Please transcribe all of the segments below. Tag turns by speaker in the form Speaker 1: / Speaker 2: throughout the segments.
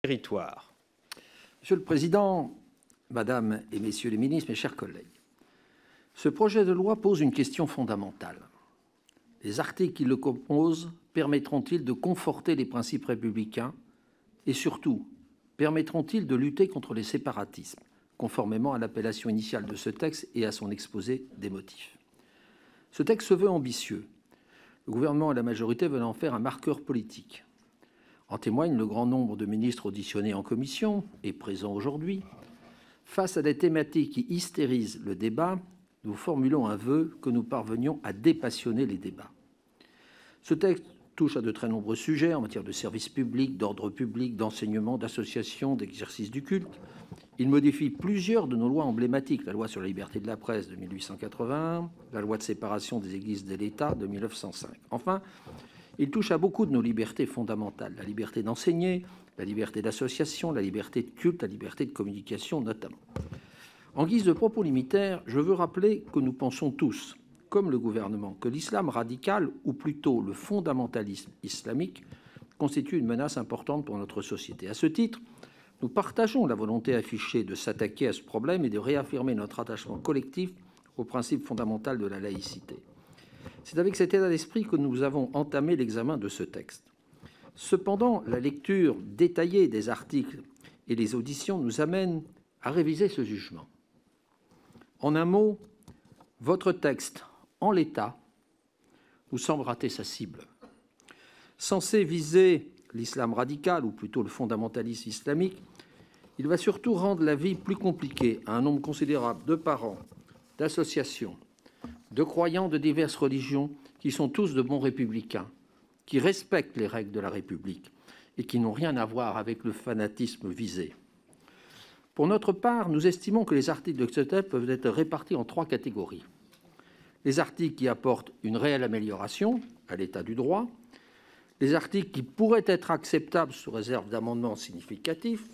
Speaker 1: territoire.
Speaker 2: Monsieur le Président, Madame et Messieurs les ministres, mes chers collègues, ce projet de loi pose une question fondamentale. Les articles qui le composent permettront-ils de conforter les principes républicains et surtout, permettront-ils de lutter contre les séparatismes, conformément à l'appellation initiale de ce texte et à son exposé des motifs? Ce texte se veut ambitieux. Le gouvernement et la majorité veulent en faire un marqueur politique. En témoigne le grand nombre de ministres auditionnés en commission et présents aujourd'hui. Face à des thématiques qui hystérisent le débat, nous formulons un vœu que nous parvenions à dépassionner les débats. Ce texte touche à de très nombreux sujets en matière de services publics, d'ordre public, d'enseignement, d'association, d'exercice du culte. Il modifie plusieurs de nos lois emblématiques, la loi sur la liberté de la presse de 1881, la loi de séparation des églises de l'État de 1905. Enfin, il touche à beaucoup de nos libertés fondamentales, la liberté d'enseigner, la liberté d'association, la liberté de culte, la liberté de communication notamment. En guise de propos liminaires, je veux rappeler que nous pensons tous, comme le gouvernement, que l'islam radical, ou plutôt le fondamentalisme islamique, constitue une menace importante pour notre société. À ce titre, nous partageons la volonté affichée de s'attaquer à ce problème et de réaffirmer notre attachement collectif au principe fondamental de la laïcité. C'est avec cet état d'esprit que nous avons entamé l'examen de ce texte. Cependant, la lecture détaillée des articles et les auditions nous amènent à réviser ce jugement. En un mot, votre texte, en l'état, nous semble rater sa cible. Censé viser l'islam radical, ou plutôt le fondamentalisme islamique, il va surtout rendre la vie plus compliquée à un nombre considérable de parents, d'associations, de croyants de diverses religions qui sont tous de bons républicains, qui respectent les règles de la République et qui n'ont rien à voir avec le fanatisme visé. Pour notre part, nous estimons que les articles de ce texte peuvent être répartis en 3 catégories. Les articles qui apportent une réelle amélioration à l'état du droit, les articles qui pourraient être acceptables sous réserve d'amendements significatifs,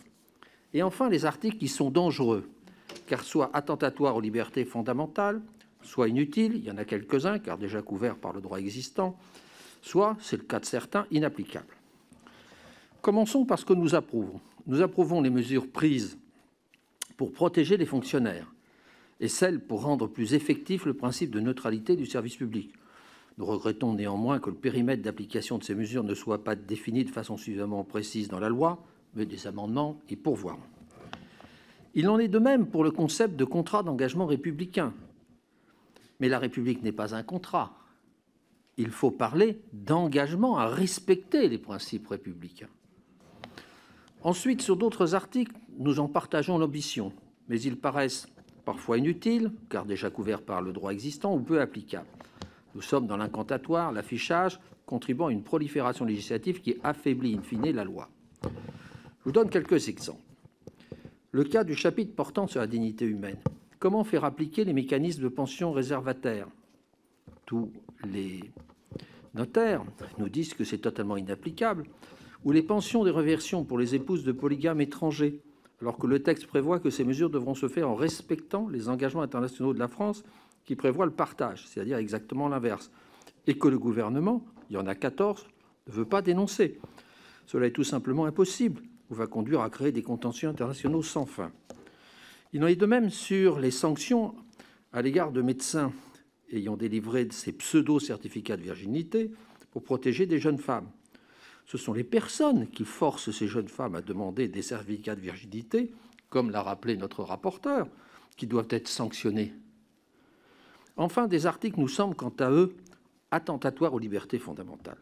Speaker 2: et enfin les articles qui sont dangereux, car soit attentatoires aux libertés fondamentales, soit inutiles, il y en a quelques-uns, car déjà couverts par le droit existant, soit, c'est le cas de certains, inapplicables. Commençons par ce que nous approuvons. Nous approuvons les mesures prises pour protéger les fonctionnaires et celles pour rendre plus effectif le principe de neutralité du service public. Nous regrettons néanmoins que le périmètre d'application de ces mesures ne soit pas défini de façon suffisamment précise dans la loi, mais des amendements y pourvoiront. Il en est de même pour le concept de contrat d'engagement républicain. Mais la République n'est pas un contrat. Il faut parler d'engagement à respecter les principes républicains. Ensuite, sur d'autres articles, nous en partageons l'ambition, mais ils paraissent parfois inutiles, car déjà couverts par le droit existant ou peu applicables. Nous sommes dans l'incantatoire, l'affichage, contribuant à une prolifération législative qui affaiblit in fine la loi. Je vous donne quelques exemples. Le cas du chapitre portant sur la dignité humaine. Comment faire appliquer les mécanismes de pension réservataire? Tous les notaires nous disent que c'est totalement inapplicable. Ou les pensions de réversion pour les épouses de polygames étrangers, alors que le texte prévoit que ces mesures devront se faire en respectant les engagements internationaux de la France qui prévoient le partage, c'est-à-dire exactement l'inverse, et que le gouvernement, il y en a 14, ne veut pas dénoncer. Cela est tout simplement impossible ou va conduire à créer des contentieux internationaux sans fin. Il en est de même sur les sanctions à l'égard de médecins ayant délivré ces pseudo-certificats de virginité pour protéger des jeunes femmes. Ce sont les personnes qui forcent ces jeunes femmes à demander des certificats de virginité, comme l'a rappelé notre rapporteur, qui doivent être sanctionnés. Enfin, des articles nous semblent, quant à eux, attentatoires aux libertés fondamentales.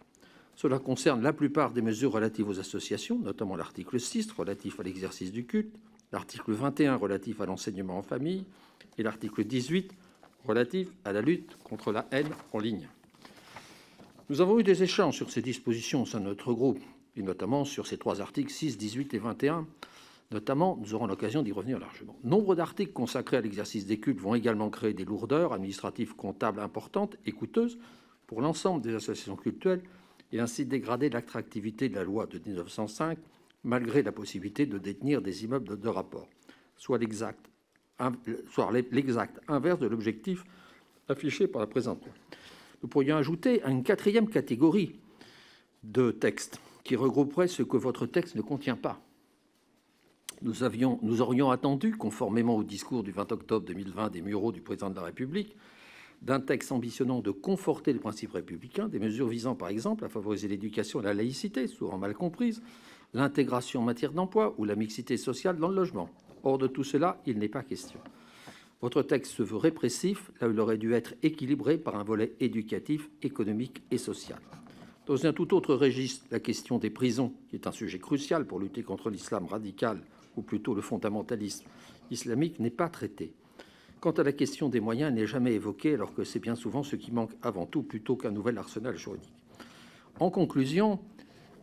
Speaker 2: Cela concerne la plupart des mesures relatives aux associations, notamment l'article 6 relatif à l'exercice du culte, l'article 21 relatif à l'enseignement en famille et l'article 18 relatif à la lutte contre la haine en ligne. Nous avons eu des échanges sur ces dispositions au sein de notre groupe, et notamment sur ces 3 articles 6, 18 et 21. Notamment, nous aurons l'occasion d'y revenir largement. Nombre d'articles consacrés à l'exercice des cultes vont également créer des lourdeurs administratives comptables importantes et coûteuses pour l'ensemble des associations cultuelles et ainsi dégrader l'attractivité de la loi de 1905, malgré la possibilité de détenir des immeubles de rapport, soit l'exact inverse de l'objectif affiché par la présente loi. Nous pourrions ajouter une 4e catégorie de textes qui regrouperait ce que votre texte ne contient pas. Nous aurions attendu, conformément au discours du 20 octobre 2020 des Mureaux du Président de la République, d'un texte ambitionnant de conforter les principes républicains, des mesures visant par exemple à favoriser l'éducation et la laïcité, souvent mal comprises, l'intégration en matière d'emploi ou la mixité sociale dans le logement. Or, de tout cela, il n'est pas question. Votre texte se veut répressif, là où il aurait dû être équilibré par un volet éducatif, économique et social. Dans un tout autre registre, la question des prisons, qui est un sujet crucial pour lutter contre l'islam radical, ou plutôt le fondamentalisme islamique, n'est pas traitée. Quant à la question des moyens, elle n'est jamais évoquée, alors que c'est bien souvent ce qui manque avant tout, plutôt qu'un nouvel arsenal juridique. En conclusion,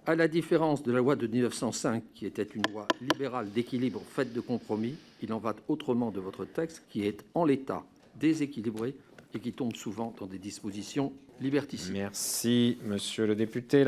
Speaker 2: à la différence de la loi de 1905, qui était une loi libérale d'équilibre faite de compromis, il en va autrement de votre texte, qui est en l'état déséquilibré et qui tombe souvent dans des dispositions liberticides.
Speaker 1: Merci, monsieur le député.